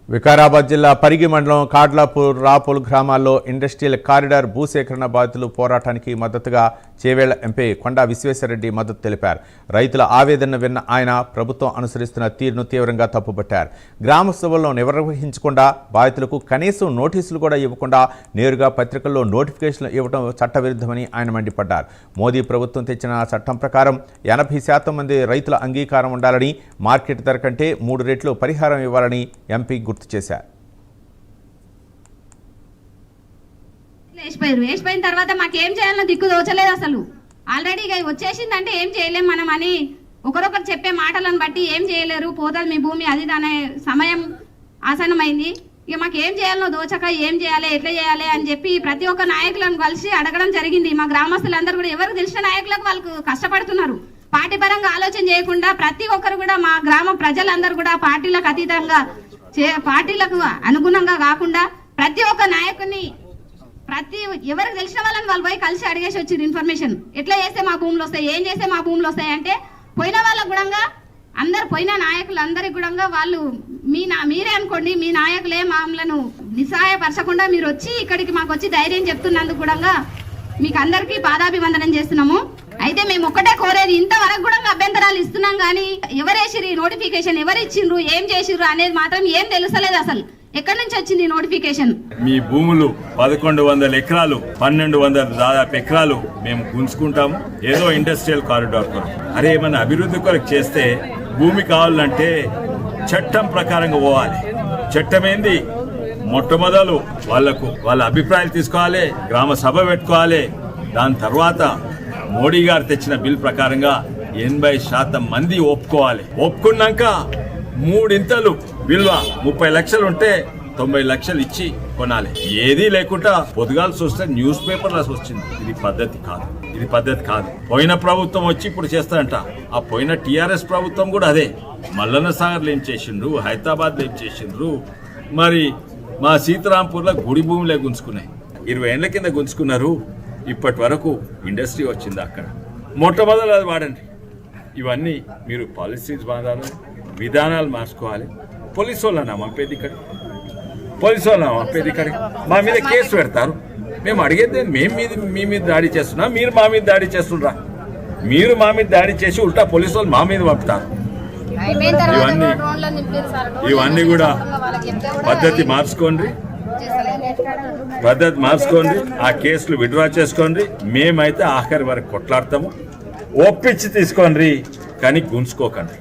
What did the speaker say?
వికారాబాద్ జిల్లా పరిగి మండలం కాడ్లాపూర్ రాపూల్ గ్రామాల్లో ఇండస్ట్రియల్ కారిడార్ భూసేకరణ బాధితులు పోరాటానికి మద్దతుగా చేవేళ్ల ఎంపీ కొండా విశ్వేశ్వరరెడ్డి మద్దతు తెలిపారు. రైతుల ఆవేదనను విన్న ఆయన ప్రభుత్వం అనుసరిస్తున్న తీరును తీవ్రంగా తప్పుపట్టారు. గ్రామ సభలను నిర్వహించకుండా బాధితులకు కనీసం నోటీసులు కూడా ఇవ్వకుండా నేరుగా పత్రికల్లో నోటిఫికేషన్లు ఇవ్వడం చట్టవిరుద్ధమని ఆయన మండిపడ్డారు. మోదీ ప్రభుత్వం తెచ్చిన చట్టం ప్రకారం 80% మంది రైతుల అంగీకారం ఉండాలని, మార్కెట్ ధర కంటే 3 రెట్లు పరిహారం ఇవ్వాలని ఎంపీ గుర్తు చేశారు. వేసిపోయిన తర్వాత మాకేం చేయాలన్నా దిక్కు దోచలేదు. అసలు ఆల్రెడీ ఇక వచ్చేసిందంటే ఏం చేయలేం మనం అని ఒకరొకరు చెప్పే మాటలను బట్టి ఏం చేయలేరు, పోతుంది మీ భూమి అది అనే సమయం ఆసనమైంది. ఇక మాకు ఏం చేయాలనో దోచక ఏం చేయాలి, ఎట్లా చేయాలి అని చెప్పి ప్రతి ఒక్క నాయకులను కలిసి అడగడం జరిగింది. మా గ్రామస్తులందరూ కూడా ఎవరికి తెలిసిన నాయకులకు వాళ్ళకు కష్టపడుతున్నారు. పార్టీ పరంగా ఆలోచన చేయకుండా ప్రతి ఒక్కరు కూడా మా గ్రామ ప్రజలందరూ కూడా పార్టీలకు అతీతంగా పార్టీలకు అనుగుణంగా కాకుండా ప్రతి ఒక్క నాయకుని ఎవరికి తెలిసిన వాళ్ళని వాళ్ళు పోయి కలిసి అడిగేసి వచ్చింది ఇన్ఫర్మేషన్. ఎట్లా చేస్తే మా భూములు వస్తాయి, ఏం చేస్తే మా భూములు వస్తాయి అంటే పోయిన వాళ్ళకు కూడా అందరు పోయిన నాయకులు అందరికి కూడా వాళ్ళు మీరే అనుకోండి, మీ నాయకులే మమ్మల్ని నిస్సహాయపరచకుండా మీరు వచ్చి ఇక్కడికి మాకు వచ్చి ధైర్యం చెప్తున్నందుకు కూడా మీకు అందరికీ పాదాభివందనం చేస్తున్నాము. అయితే మేము ఒక్కటే కోరేది, ఇంతవరకు కూడా అభ్యంతరాలు ఇస్తున్నాం కానీ ఎవరేసిరు నోటిఫికేషన్, ఎవరు ఇచ్చిండ్రు, ఏం చేసిర్రు అనేది మాత్రం ఏం తెలుసలేదు. అసలు ఎక్కడి నుంచి వచ్చింది నోటిఫికేషన్? మీ భూములు 1100 ఎకరాలు 1200 దాదాపు ఎకరాలు మేము గుంజుకుంటాము ఏదో ఇండస్ట్రియల్ కారిడార్ కొరకు. అరే ఏమైనా అభివృద్ధి కొరకు చేస్తే భూమి కావాలంటే చట్టం ప్రకారంగా పోవాలి. చట్టం ఏంది? మొట్టమొదలు వాళ్ళ అభిప్రాయాలు తీసుకోవాలి, గ్రామ సభ పెట్టుకోవాలి. దాని తర్వాత మోడీ గారు తెచ్చిన బిల్ ప్రకారంగా 80% మంది ఒప్పుకోవాలి. ఒప్పుకున్నాక 3 ఇంతలు విలువ 30 లక్షలు ఉంటే 90 లక్షలు ఇచ్చి కొనాలి. ఏదీ లేకుండా పొద్దుగాలు చూస్తే న్యూస్ పేపర్లో వచ్చింది. ఇది పద్ధతి కాదు. పోయిన ప్రభుత్వం వచ్చి ఇప్పుడు చేస్తారంట. ఆ పోయిన టీఆర్ఎస్ ప్రభుత్వం కూడా అదే. మల్లన్న సాగర్లో ఏం చేసిండ్రు, హైదరాబాద్లో ఏం చేసిండ్రు, మరి మా సీతారాంపూర్లో గుడి భూములే గుంజుకున్నాయి. 20 ఏళ్ల కింద గుంజుకున్నారు. ఇప్పటి వరకు ఇండస్ట్రీ వచ్చింది అక్కడ. మొట్టమొదలు అది వాడండి. ఇవన్నీ మీరు పాలసీస్ వాడాలి, విధానాలు మార్చుకోవాలి. పోలీసు వాళ్ళన్నా పంపేది ఇక్కడికి మా మీద కేసు పెడతారు. మేము అడిగేది మీ మీద దాడి చేస్తున్నా, మీరు మా మీద దాడి చేస్తుండ్రా. మీరు మా మీద దాడి చేసి ఉల్టా పోలీసు వాళ్ళు మా మీద పంపుతారు. ఇవన్నీ కూడా పద్ధతి మార్చుకోండి. ఆ కేసులు విత్డ్రా చేసుకోండి. మేమైతే ఆఖరి వరకు కొట్లాడతాము. ఒప్పించి తీసుకోండి కానీ గుంజుకోకండి.